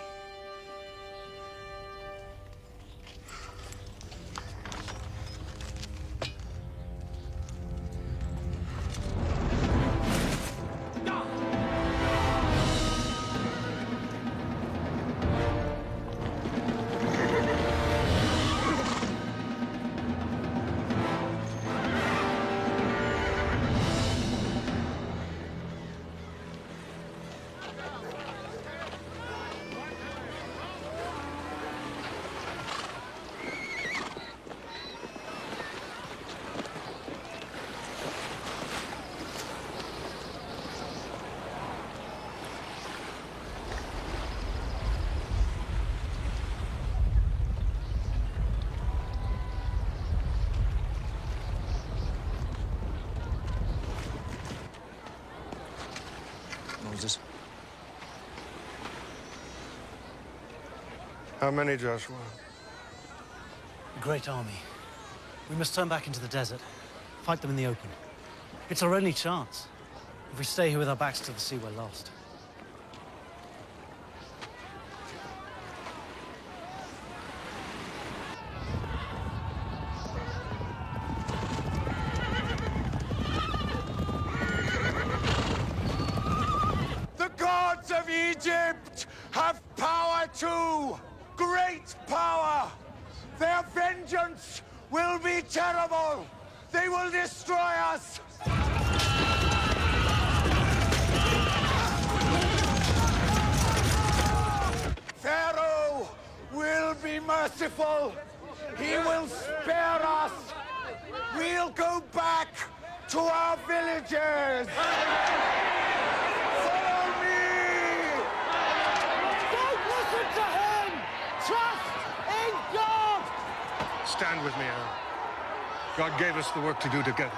Moses? How many, Joshua? A great army. We must turn back into the desert. Fight them in the open. It's our only chance. If we stay here with our backs to the sea, we're lost. The gods of Egypt have power too! Great power! Their vengeance will be terrible! They will destroy us! Pharaoh will be merciful! He will spare us! We'll go back to our villages! Don't listen to him! Trust in Stand with me, Aaron. God gave us the work to do together.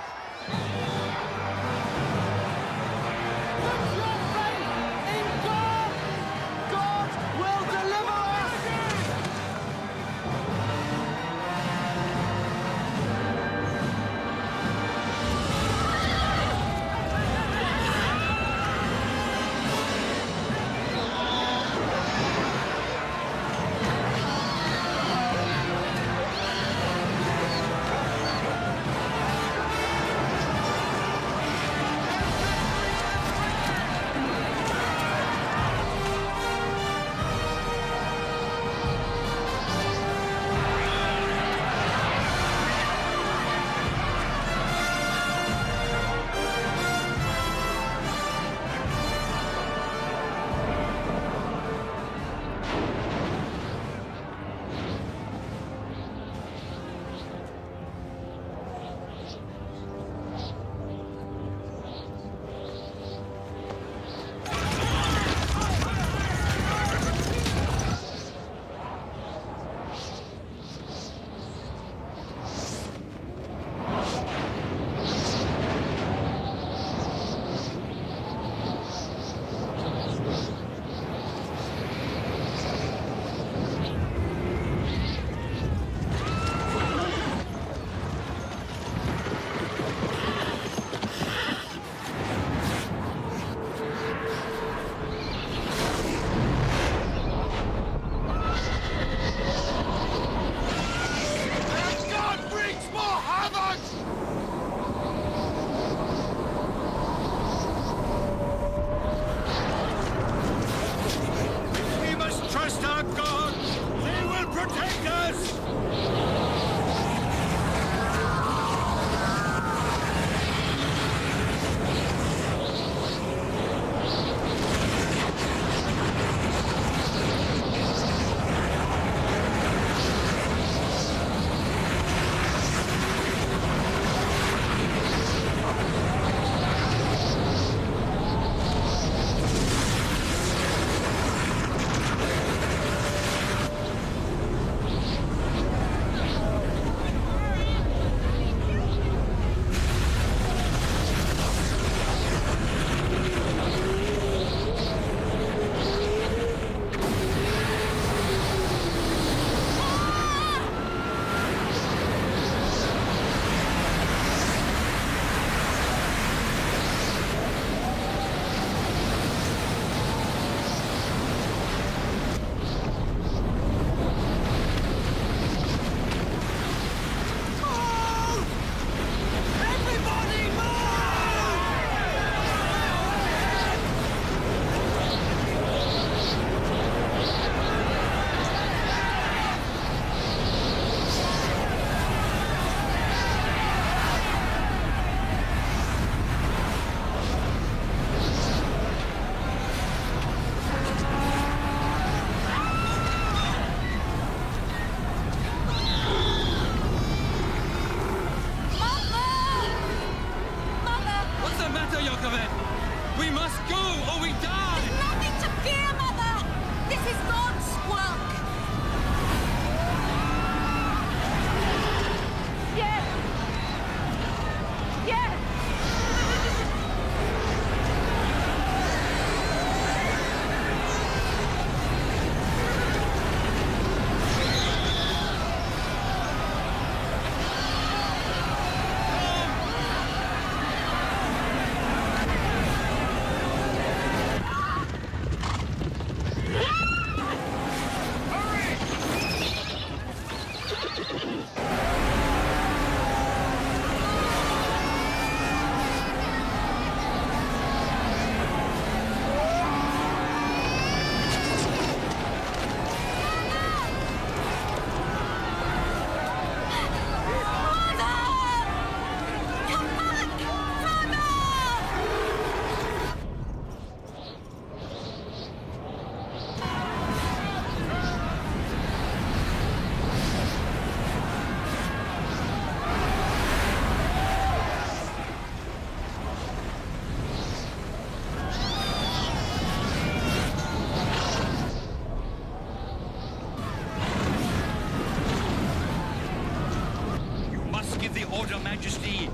Majesty.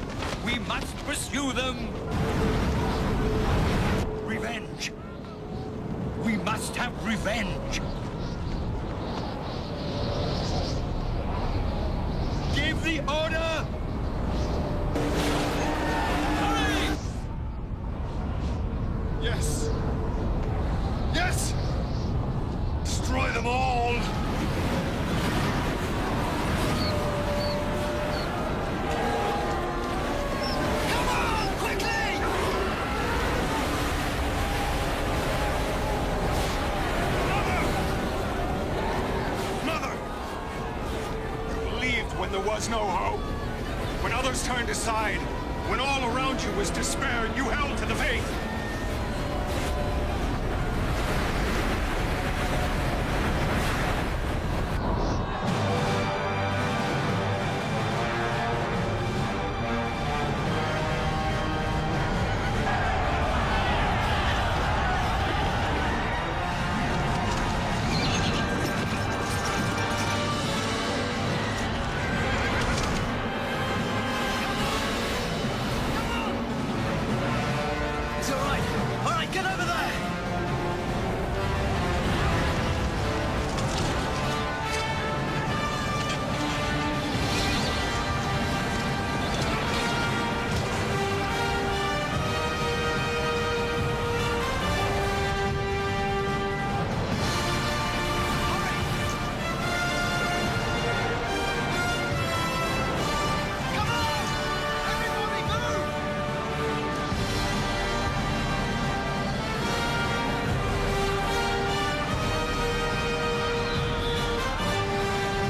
We must pursue them. Revenge. We must have revenge. Give the order! Hurry! Yes! Yes! Destroy them all! Come on, quickly! Mother! You believed when there was no hope. When others turned aside. When all around you was despair, you held to the faith. It's all right. All right, get over there.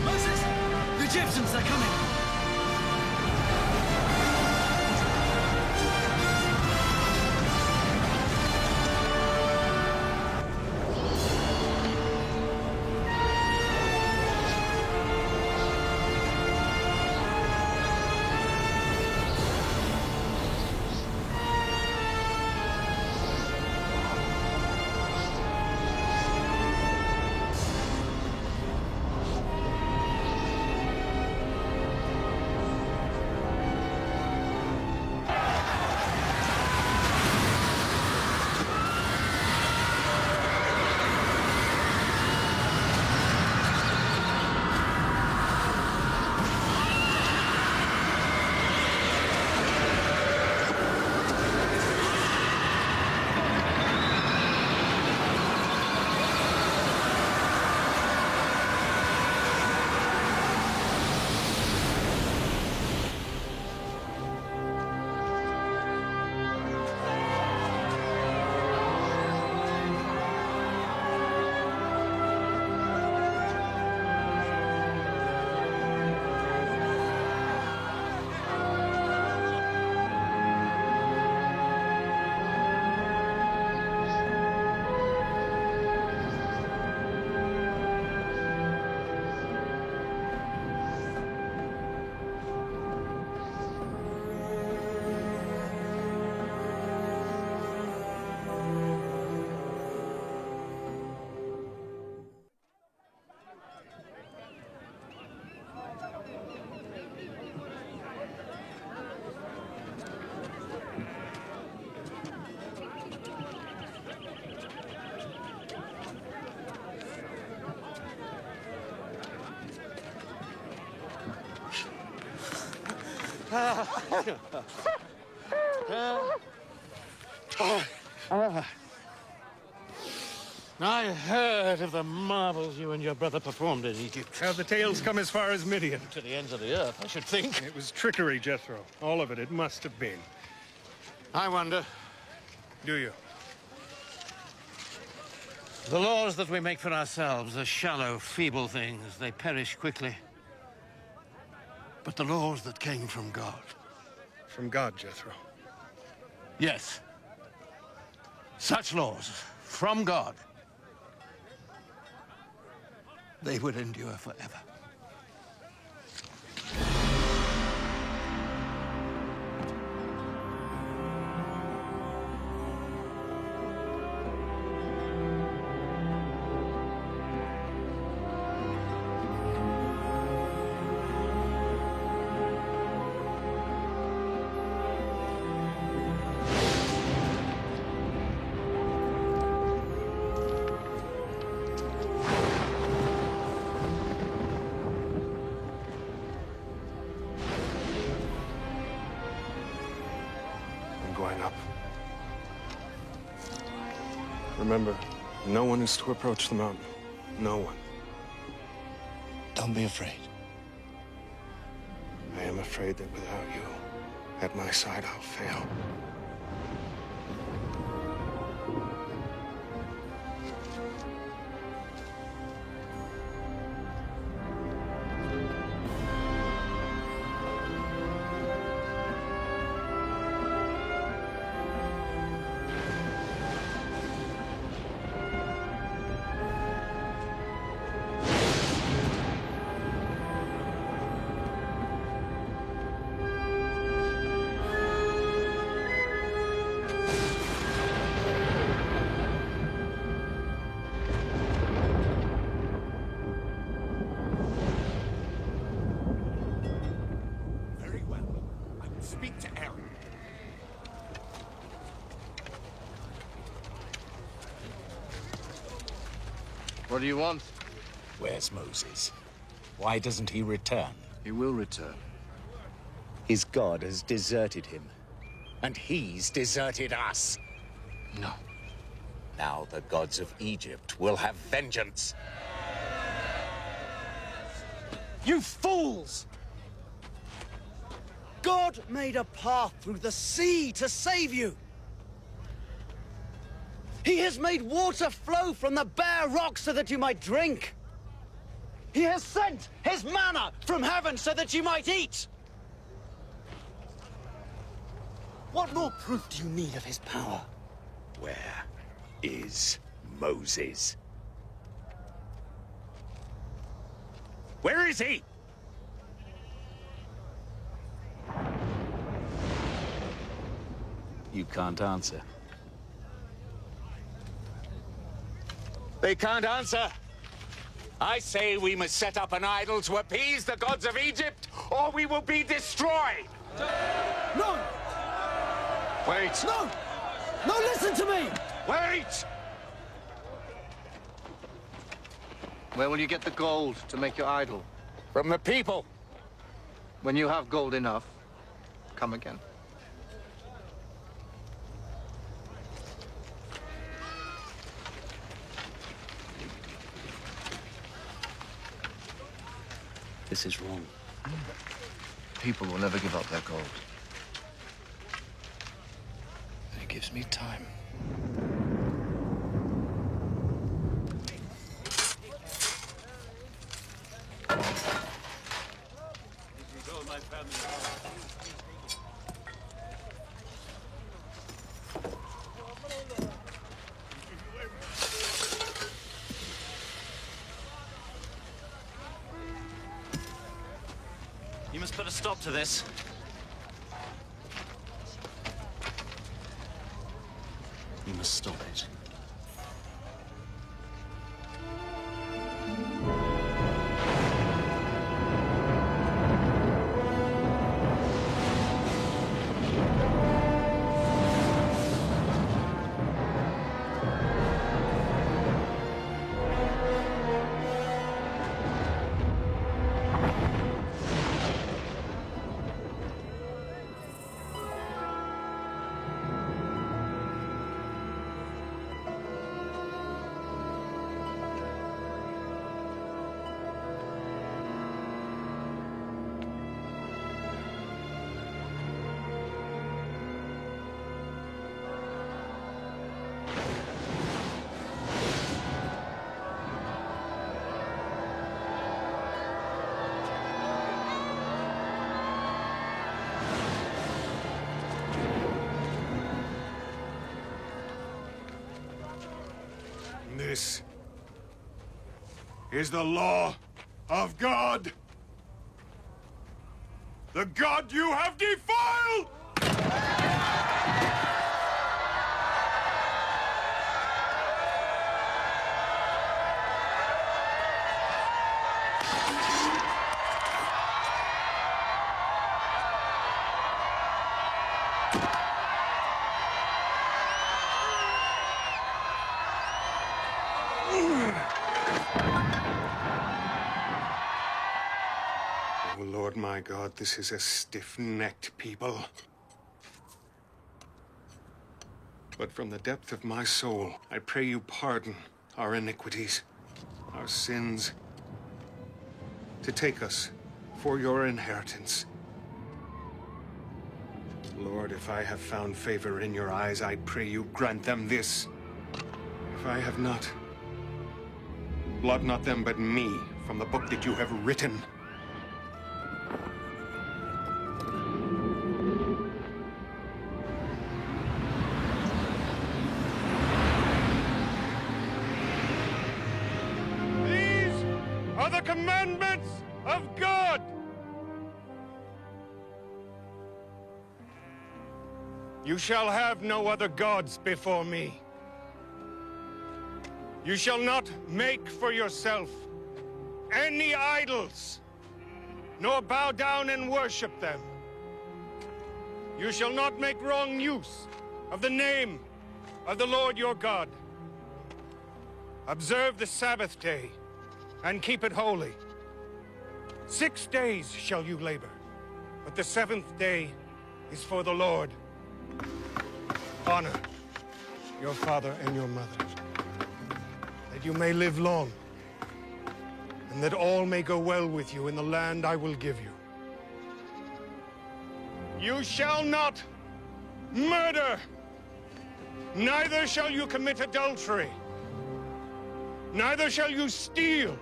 Moses, the Egyptians are coming. I heard of the marvels you and your brother performed in Egypt. Have the tales come as far as Midian? To the ends of the earth, I should think. It was trickery, Jethro. All of it. It must have been. I wonder. Do you? The laws that we make for ourselves are shallow, feeble things. They perish quickly. But the laws that came from God. From God, Jethro. Yes. Such laws from God. They would endure forever. man up. Remember, no one is to approach the mountain. No one. Don't be afraid. I am afraid that without you at my side, I'll fail. Speak to Aaron. What do you want? Where's Moses? Why doesn't he return? He will return. His God has deserted him. And he's deserted us. No. Now the gods of Egypt will have vengeance. You fools! God made a path through the sea to save you. He has made water flow from the bare rocks so that you might drink. He has sent his manna from heaven so that you might eat. What more proof do you need of his power? Where is Moses? Where is he? You can't answer. They can't answer. I say we must set up an idol to appease the gods of Egypt, or we will be destroyed. No! Wait! No! No, listen to me! Wait! Where will you get the gold to make your idol? From the people. When you have gold enough, come again. This is wrong. People will never give up their gold. It gives me time. You must put a stop to this. You must stop it. This is the law of God. The God you have defiled! Oh, Lord my God, this is a stiff-necked people. But from the depth of my soul, I pray you pardon our iniquities, our sins, to take us for your inheritance. Lord, if I have found favor in your eyes, I pray you grant them this. If I have not, blot not them but me from the book that you have written. These are the commandments of God. You shall have no other gods before me. You shall not make for yourself any idols, nor bow down and worship them. You shall not make wrong use of the name of the Lord your God. Observe the Sabbath day and keep it holy. 6 days shall you labor, but the seventh day is for the Lord. Honor your father and your mother, that you may live long, and that all may go well with you in the land I will give you. You shall not murder, neither shall you commit adultery, neither shall you steal,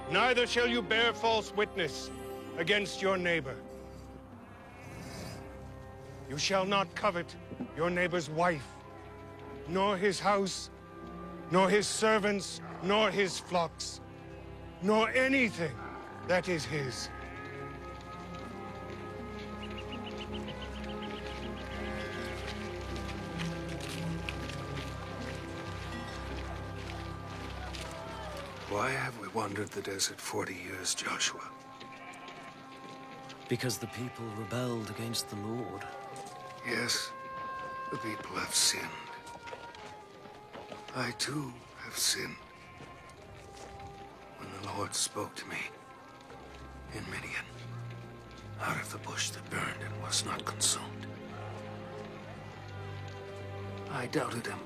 neither shall you bear false witness against your neighbor. You shall not covet your neighbor's wife, nor his house, nor his servants, nor his flocks, nor anything that is his. Why have we wandered the desert 40 years, Joshua? Because the people rebelled against the Lord. Yes, the people have sinned. I too have sinned. When the Lord spoke to me in Midian, out of the bush that burned and was not consumed, I doubted him.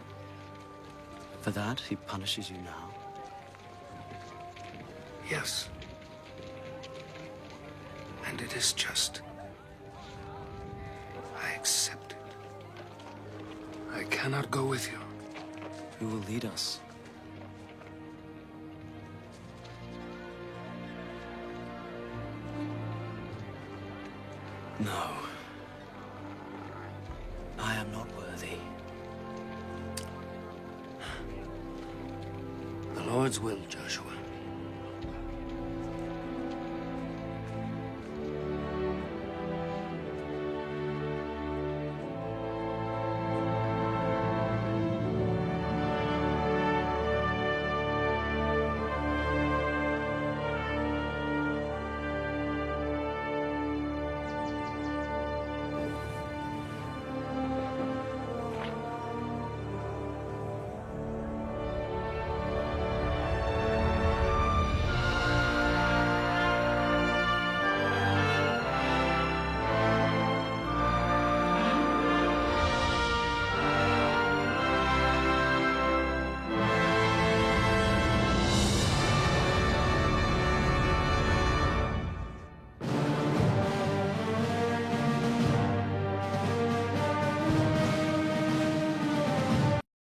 For that, he punishes you now. Yes. And it is just. I accept it. I cannot go with you. Who will lead us? No. I am not worthy. The Lord's will, Joshua.